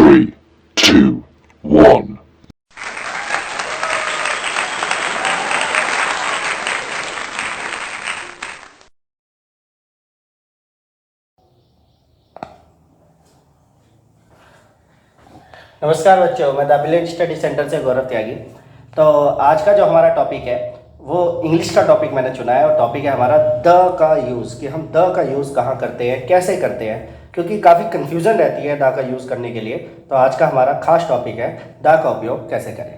3, 2, 1. नमस्कार बच्चों, मैं द विलेज स्टडी सेंटर से गौरव त्यागी। तो आज का जो हमारा टॉपिक है वो इंग्लिश का टॉपिक मैंने चुना है और टॉपिक है हमारा द का यूज़, कि हम द का यूज़ कहाँ करते हैं, कैसे करते हैं, क्योंकि काफ़ी कन्फ्यूज़न रहती है द का यूज़ करने के लिए। तो आज का हमारा खास टॉपिक है द का उपयोग कैसे करें।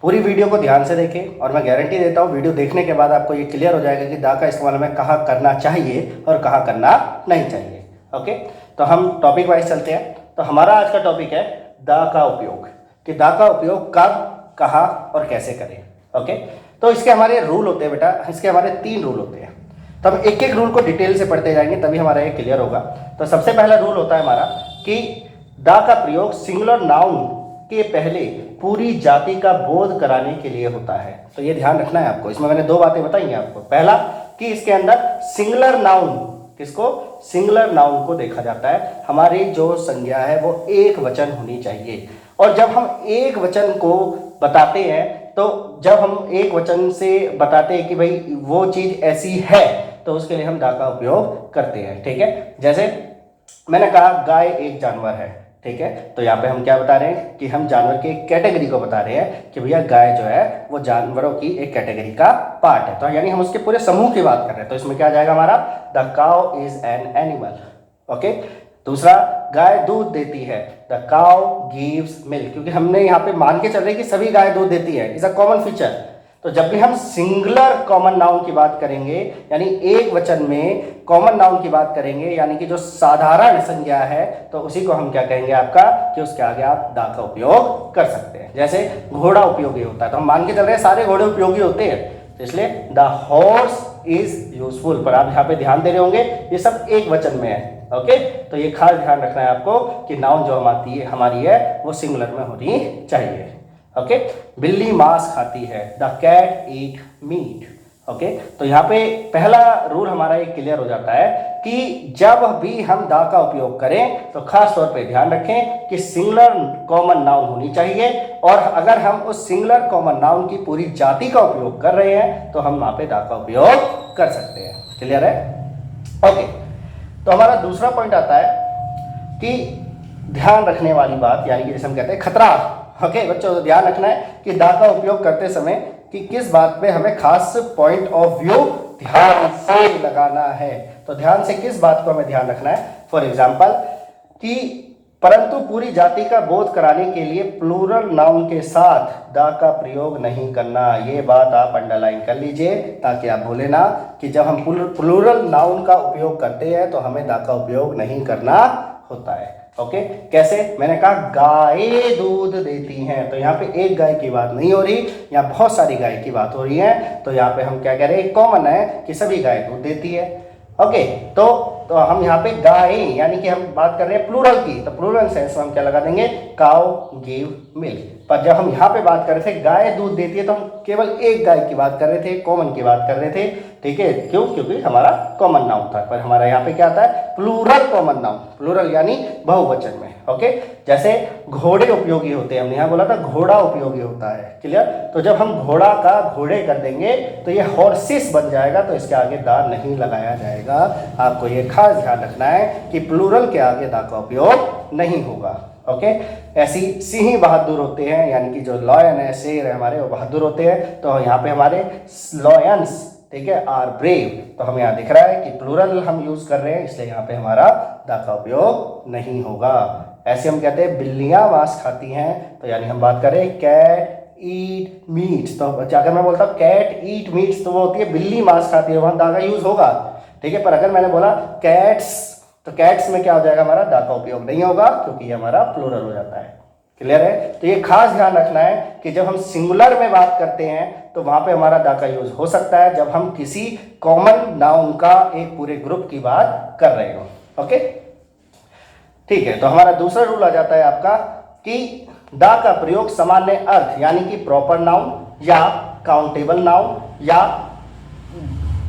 पूरी वीडियो को ध्यान से देखें और मैं गारंटी देता हूँ वीडियो देखने के बाद आपको ये क्लियर हो जाएगा कि द का इस्तेमाल हमें कहाँ करना चाहिए और कहाँ करना नहीं चाहिए। ओके, तो हम टॉपिक वाइज चलते हैं। तो हमारा आज का टॉपिक है द का उपयोग, कि द का उपयोग कब, कहाँ और कैसे करें। ओके, तो इसके हमारे रूल होते हैं बेटा, इसके हमारे 3 रूल होते हैं। तो हम एक एक रूल को डिटेल से पढ़ते जाएंगे तभी हमारा ये क्लियर होगा। तो सबसे पहला रूल होता है हमारा कि द का प्रयोग सिंगुलर नाउन के पहले पूरी जाति का बोध कराने के लिए होता है। तो ये ध्यान रखना है आपको। इसमें मैंने 2 बातें बताई हैं आपको। पहला कि इसके अंदर सिंगुलर नाउन, किसको, सिंगुलर नाउन को देखा जाता है। हमारी जो संज्ञा है वो एक वचन होनी चाहिए। और जब हम एक वचन को बताते हैं, तो जब हम एक वचन से बताते हैं कि भाई वो चीज ऐसी है, तो उसके लिए हम द का उपयोग करते हैं। ठीक है, जैसे मैंने कहा गाय एक जानवर है। ठीक है, तो यहाँ पे हम क्या बता रहे हैं कि हम जानवर की एक कैटेगरी को बता रहे हैं कि भैया गाय जो है वो जानवरों की एक कैटेगरी का पार्ट है। तो यानी हम उसके पूरे समूह की बात कर रहे हैं। तो इसमें क्या आ जाएगा हमारा, the cow is an animal. Okay, दूसरा, गाय दूध देती है, द काउ गिव्स मिल्क, क्योंकि हमने यहाँ पे मान के चल रहे कि सभी गाय दूध देती है, इज अ कॉमन फीचर। तो जब भी हम सिंगुलर कॉमन नाउन की बात करेंगे, यानी एक वचन में कॉमन नाउन की बात करेंगे, यानी कि जो साधारण संज्ञा है, तो उसी को हम क्या कहेंगे आपका, कि उसके आगे आप द का उपयोग कर सकते हैं। जैसे घोड़ा उपयोगी होता है, तो हम मान के चल रहे हैं सारे घोड़े उपयोगी होते हैं, तो इसलिए द हॉर्स इज यूजफुल। पर आप यहाँ पे ध्यान दे रहे होंगे ये सब एक वचन में है। ओके, तो ये खास ध्यान रखना है आपको कि नाउन जो हमारी है वो सिंगुलर में होनी चाहिए। ओके, बिल्ली मांस खाती है, the cat eat meat. Okay, तो यहाँ पे पहला रूल हमारा ये क्लियर हो जाता है कि जब भी हम द का उपयोग करें तो खास तौर पे ध्यान रखें कि सिंगुलर कॉमन नाउन होनी चाहिए। और अगर हम उस सिंगुलर कॉमन नाउन की पूरी जाति का उपयोग कर रहे हैं तो हम वहां पे द का उपयोग कर सकते हैं। क्लियर है? ओके, तो हमारा दूसरा पॉइंट आता है कि ध्यान रखने वाली बात, यानी कि जैसे हम कहते हैं खतरा। ओके बच्चों, तो ध्यान रखना है कि द का उपयोग करते समय कि किस बात पे हमें खास पॉइंट ऑफ व्यू ध्यान से लगाना है। तो ध्यान से किस बात को हमें ध्यान रखना है, फॉर एग्जाम्पल कि परंतु पूरी जाति का बोध कराने के लिए प्लूरल नाउन के साथ द का प्रयोग नहीं करना। ये बात आप अंडरलाइन कर लीजिए ताकि आप भूले ना कि जब हम प्लूरल नाउन का उपयोग करते हैं तो हमें द का उपयोग नहीं करना होता है। ओके, कैसे, मैंने कहा गाय दूध देती हैं, तो यहाँ पे एक गाय की बात नहीं हो रही, यहाँ बहुत सारी गाय की बात हो रही है। तो यहाँ पे हम क्या कह रहे हैं, कॉमन है कि सभी गाय दूध देती है। ओके, तो हम यहाँ पे गाय, यानी कि हम बात कर रहे हैं प्लूरल की, तो प्लूरल सेंस में हम क्या लगा देंगे, काउ गिव मिल्क। पर जब हम यहाँ पे बात कर रहे थे गाय दूध देती है, तो हम केवल एक गाय की बात कर रहे थे, कॉमन की बात कर रहे थे। ठीक है, क्यों, क्योंकि हमारा कॉमन नाउन था। पर हमारा यहाँ पे क्या आता है, प्लूरल कॉमन नाउन, प्लूरल यानी बहुवचन में। ओके, जैसे घोड़े उपयोगी होते हैं, हमने यहाँ बोला था घोड़ा उपयोगी होता है। क्लियर? तो जब हम घोड़ा का घोड़े कर देंगे तो ये हॉर्सेस बन जाएगा, तो इसके आगे द नहीं लगाया जाएगा। आपको ये खास ध्यान रखना है कि प्लूरल के आगे द का उपयोग नहीं होगा। ओके, ऐसी सिंह बहादुर होते हैं, यानी कि जो लॉयन है, शेर है हमारे, वो बहादुर होते हैं। तो यहाँ पे हमारे लॉयंस, ठीक है, आर ब्रेव। तो हमें यहाँ दिख रहा है कि प्लूरल हम यूज कर रहे हैं, इसलिए यहाँ पे हमारा द का उपयोग नहीं होगा। ऐसे हम कहते हैं बिल्लियां मांस खाती हैं, तो यानी हम बात करें कैट ईट मीट्स, तो अगर मैं बोलता हूँ कैट ईट मीट्स, तो वो होती है बिल्ली मांस खाती है, वहां द का यूज होगा। ठीक है, पर अगर मैंने बोला कैट्स, तो कैट्स में क्या हो जाएगा, हमारा द का उपयोग नहीं होगा, क्योंकि ये हमारा प्लूरल हो जाता है। क्लियर है? तो ये खास ध्यान रखना है कि जब हम सिंगुलर में बात करते हैं तो वहां पे हमारा द का यूज हो सकता है जब हम किसी कॉमन नाउन का एक पूरे ग्रुप की बात कर रहे हो। ओके, ठीक है, तो हमारा दूसरा रूल आ जाता है आपका कि द का प्रयोग सामान्य अर्थ, यानी कि प्रॉपर नाउन या काउंटेबल नाउन या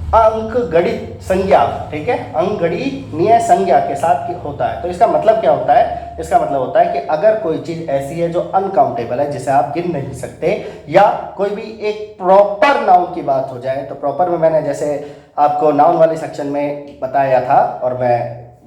अंक गणित संज्ञा, ठीक है, अंक गणितीय संज्ञा के साथ होता है। तो इसका मतलब क्या होता है? इसका मतलब होता है कि अगर कोई चीज ऐसी है जो अनकाउंटेबल है, जिसे आप गिन नहीं सकते, या कोई भी एक प्रॉपर नाउन की बात हो जाए, तो प्रॉपर में मैंने जैसे आपको नाउन वाले सेक्शन में बताया था, और मैं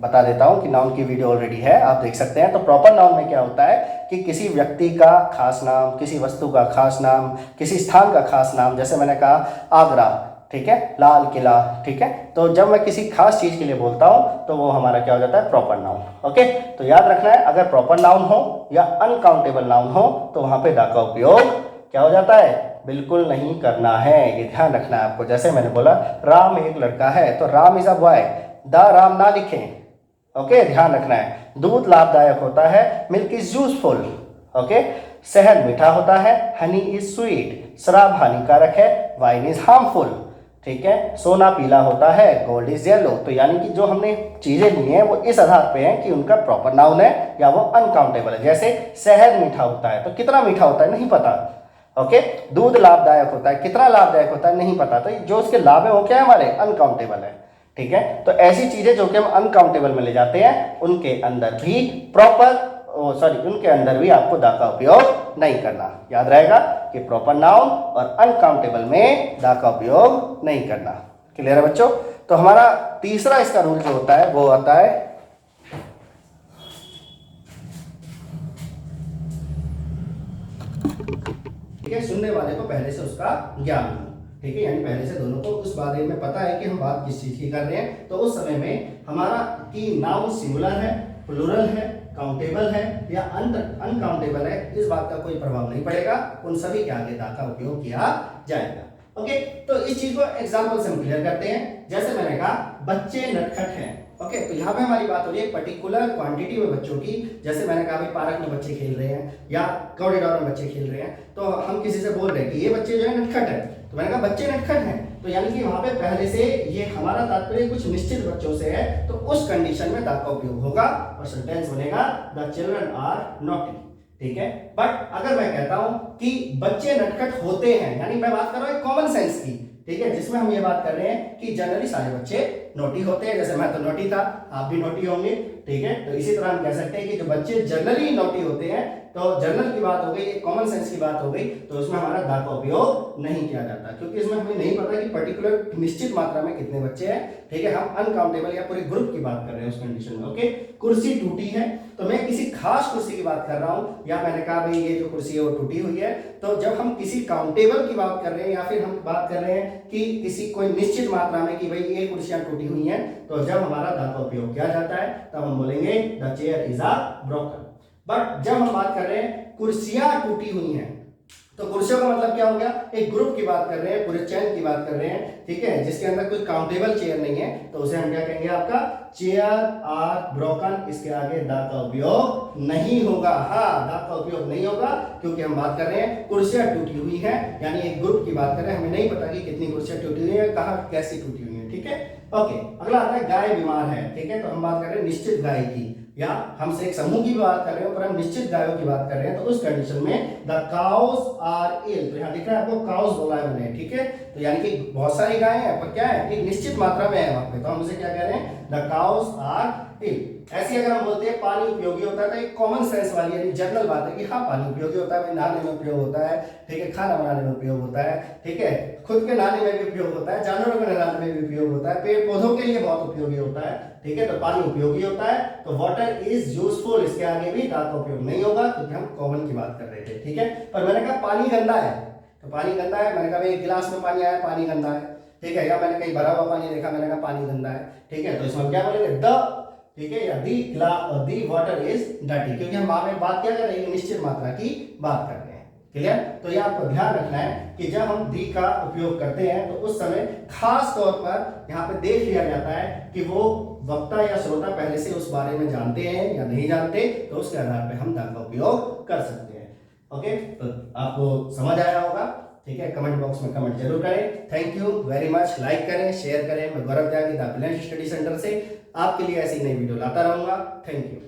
बता देता हूं कि नाउन की वीडियो ऑलरेडी है, आप देख सकते हैं। तो प्रॉपर नाउन में क्या होता है कि किसी व्यक्ति का खास नाम, किसी वस्तु का खास नाम, किसी स्थान का खास नाम, जैसे मैंने कहा आगरा, ठीक है, लाल किला, ठीक है। तो जब मैं किसी खास चीज के लिए बोलता हूं तो वो हमारा क्या हो जाता है? Proper noun. ओके, तो याद रखना है, अगर प्रॉपर नाउन हो या अनकाउंटेबल नाउन हो तो वहां पे द का उपयोग क्या हो जाता है? बिल्कुल नहीं करना है, ये ध्यान रखना है आपको। जैसे मैंने बोला राम एक लड़का है, तो Ram is a boy, the Ram ना लिखें। ओके, ध्यान रखना है। दूध लाभदायक होता है, मिल्क इज यूजफुल। ओके, शहद मीठा होता है, हनी इज स्वीट। शराब हानिकारक है, वाइन इज हार्मफुल। ठीक है, सोना पीला होता है, गोल्ड इज येलो। तो यानी कि जो हमने चीजें ली हैं वो इस आधार पे हैं कि उनका प्रॉपर नाउन है या वो अनकाउंटेबल है। जैसे शहद मीठा होता है, तो कितना मीठा होता है? नहीं पता। ओके, दूध लाभदायक होता है, कितना लाभदायक होता है? नहीं पता। तो जो उसके लाभ है वो क्या है? हमारे अनकाउंटेबल है। ठीक है, तो ऐसी चीजें जो कि हम अनकाउंटेबल में ले जाते हैं उनके अंदर भी उनके अंदर भी आपको द का उपयोग नहीं करना। याद रहेगा कि प्रॉपर नाउन और अनकाउंटेबल में द का उपयोग नहीं करना। क्लियर है बच्चों? तो हमारा तीसरा इसका रूल जो होता है वो आता है ठीक है, सुनने वाले को पहले से उसका ज्ञान हो। ठीक है, यानी पहले से दोनों को उस बारे में पता है कि हम बात किस चीज की कर रहे हैं। तो उस समय में हमारा कि नाउन सिंगुलर है, प्लूरल है, काउंटेबल है या अनकाउंटेबल है, इस बात का कोई प्रभाव नहीं पड़ेगा। उन सभी के आगे दा का उपयोग किया जाएगा। ओके, तो इस चीज को एग्जाम्पल से हम क्लियर करते हैं। जैसे मैंने कहा बच्चे नटखट हैं। ओके, तो यहाँ पे हमारी बात हो रही है पर्टिकुलर क्वांटिटी में बच्चों की। जैसे मैंने कहा भाई पार्क में बच्चे खेल रहे हैं या कॉरिडोर में बच्चे खेल रहे हैं, तो हम किसी से बोल रहे हैं कि ये बच्चे जो है नटखट है, तो मैंने कहा बच्चे नटखट हैं, तो यानी कि वहां पे पहले से ये हमारा तात्पर्य कुछ निश्चित बच्चों से है, तो उस कंडीशन में द का उपयोग होगा और सेंटेंस बनेगा द चिल्ड्रन आर नॉटी। ठीक है, बट अगर मैं कहता हूं कि बच्चे नटखट होते हैं, यानी मैं बात कर रहा हूं कॉमन सेंस की, ठीक है, जिसमें हम ये बात कर रहे हैं कि जनरली सारे बच्चे नोटी होते हैं। जैसे मैं तो नोटी था, आप भी नोटी होंगे। ठीक है, तो इसी तरह हम कह सकते हैं कि जो बच्चे जनरली नोटी होते हैं, तो जनरल की बात हो गई, कॉमन सेंस की बात हो गई, तो उसमें हमारा द का उपयोग नहीं किया जाता, क्योंकि इसमें हमें नहीं पता कि पर्टिकुलर निश्चित मात्रा में कितने बच्चे हैं। ठीक है, हम अनकाउंटेबल या पूरे ग्रुप की बात कर रहे हैं उस कंडीशन में। ओके, कुर्सी टूटी है, तो मैं किसी खास कुर्सी की बात कर रहा हूं, या मैंने कहा भाई ये जो कुर्सी है वो टूटी हुई है। तो जब हम किसी काउंटेबल की बात कर रहे हैं या फिर हम बात कर रहे हैं कि किसी कोई निश्चित मात्रा में कि भाई ये कुर्सियां टूटी हुई हैं, तो जब हमारा द का उपयोग किया जाता है तब हम बोलेंगे the chair is a broken. But जब हम बात कर रहे हैं कुर्सियां टूटी हुई हैं, तो कुर्सियों का मतलब क्या हो गया? एक ग्रुप की बात कर रहे हैं, पूरे चैन की बात कर रहे हैं, ठीक है, जिसके अंदर कोई काउंटेबल चेयर नहीं है, तो उसे हम क्या कहेंगे? आपका चेयर आर ब्रोकन। इसके आगे द का उपयोग नहीं होगा। हाँ, द का उपयोग नहीं होगा क्योंकि हम बात कर रहे हैं कुर्सियां टूटी हुई हैं, यानी एक ग्रुप की बात कर रहे हैं, हमें नहीं पता कि कितनी कुर्सियां टूटी हुई है, कहां कैसी टूटी हुई है। ठीक है, ओके, अगला आता है गाय बीमार है। ठीक है, तो हम बात कर रहे हैं निश्चित गाय की, या हमसे एक समूह की बात कर रहे हो पर हम निश्चित गायों की बात कर रहे हैं, तो उस कंडीशन में द काउस आर इल। तो यहाँ दिख रहा है आपको काउस बोला है मैंने। ठीक है, तो यानी कि बहुत सारी गायें हैं पर क्या है? एक निश्चित मात्रा में है वहां पे, तो हम उसे क्या कह रहे हैं? The cows are ill. ऐसी अगर हम बोलते हैं पानी उपयोगी होता है, तो एक कॉमन सेंस वाली यानी जनरल बात है कि हाँ पानी उपयोगी होता है, नहाने में उपयोग होता है, ठीक है, खाना बनाने में उपयोग होता है, ठीक है, खुद के नहाने में भी उपयोग होता है, जानवरों के नहाने में भी उपयोग होता है, पेड़ पौधों के लिए बहुत उपयोगी होता है। ठीक है, तो पानी उपयोगी होता है, तो वाटर इज यूजफुल, इसके आगे भी द का उपयोग नहीं होगा क्योंकि हम कॉमन की बात कर रहे थे। ठीक है, पर मैंने कहा पानी गंदा है, तो पानी गंदा है, मैंने कहा एक गिलास में पानी आया, पानी गंदा है। ठीक है, या मैंने कहीं भरा हुआ पानी देखा, मैंने कहा पानी गंदा है। ठीक है, तो इसमें हम क्या बोलेंगे? द, ठीक है, या दी वाटर इज डर्टी, क्योंकि हम वहां में बात क्या कर रहे हैं? निश्चित मात्रा की बात कर रहे हैं। क्लियर? तो ये आपको ध्यान रखना है कि जब हम दी का उपयोग करते हैं तो उस समय खास तौर पर यहाँ पे देख लिया जाता है कि वो वक्ता या श्रोता पहले से उस बारे में जानते हैं या नहीं जानते, तो उसके आधार पे हम द का उपयोग कर सकते हैं। ओके, तो आपको समझ आया होगा। ठीक है, कमेंट बॉक्स में कमेंट जरूर करें। Thank you very much. Like करें, शेयर करें। मैं गौरव त्यागी द ब्रिलियंट स्टडी सेंटर से आपके लिए ऐसी नई वीडियो लाता रहूंगा। Thank you.